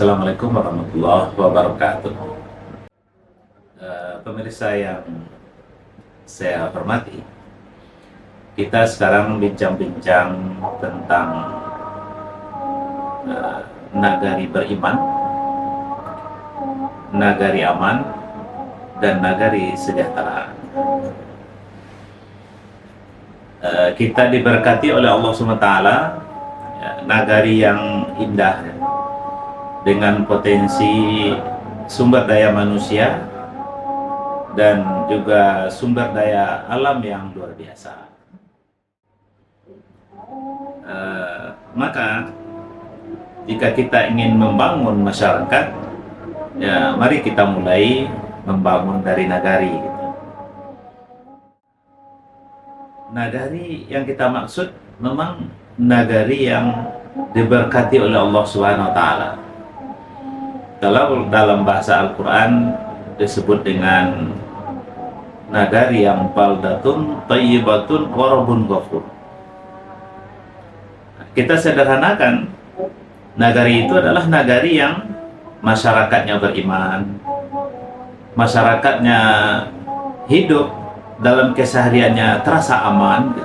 Assalamualaikum warahmatullahi wabarakatuh. Pemirsa yang saya hormati, kita sekarang bincang-bincang tentang nagari beriman, nagari aman, dan nagari sejahtera. Kita diberkati oleh Allah SWT, nagari yang indah, dengan potensi sumber daya manusia dan juga sumber daya alam yang luar biasa. Maka jika kita ingin membangun masyarakat, ya mari kita mulai membangun dari nagari. Nagari yang kita maksud memang nagari yang diberkati oleh Allah Subhanahu wa Ta'ala. Kalau dalam bahasa Al-Quran disebut dengan nagari yang baldatun thayyibatun wa rabbun ghafur. Kita sederhanakan, nagari itu adalah nagari yang masyarakatnya beriman, masyarakatnya hidup dalam kesehariannya terasa aman,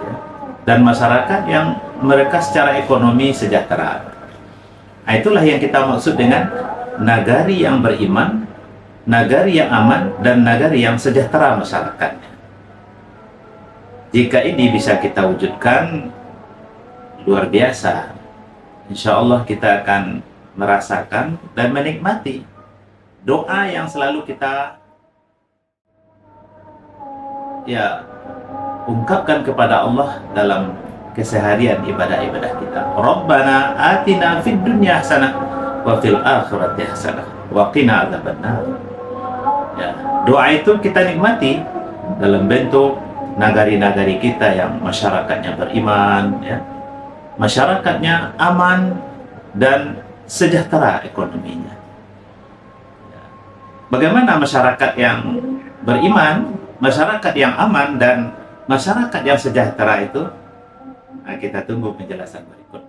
dan masyarakat yang mereka secara ekonomi sejahtera. Nah, itulah yang kita maksud dengan nagari yang beriman, nagari yang aman, dan nagari yang sejahtera masyarakatnya. Jika ini bisa kita wujudkan, luar biasa. Insya Allah kita akan merasakan dan menikmati doa yang selalu kita ungkapkan kepada Allah dalam keseharian ibadah-ibadah kita. Rabbana atina fid dunya hasanah wa fil akhirati hasanah wa qina adzabannar. Ya, doa itu kita nikmati dalam bentuk nagari-nagari kita yang masyarakatnya beriman, ya, masyarakatnya aman dan sejahtera ekonominya. Ya. Bagaimana masyarakat yang beriman, masyarakat yang aman, dan masyarakat yang sejahtera itu? Nah, kita tunggu penjelasan berikut.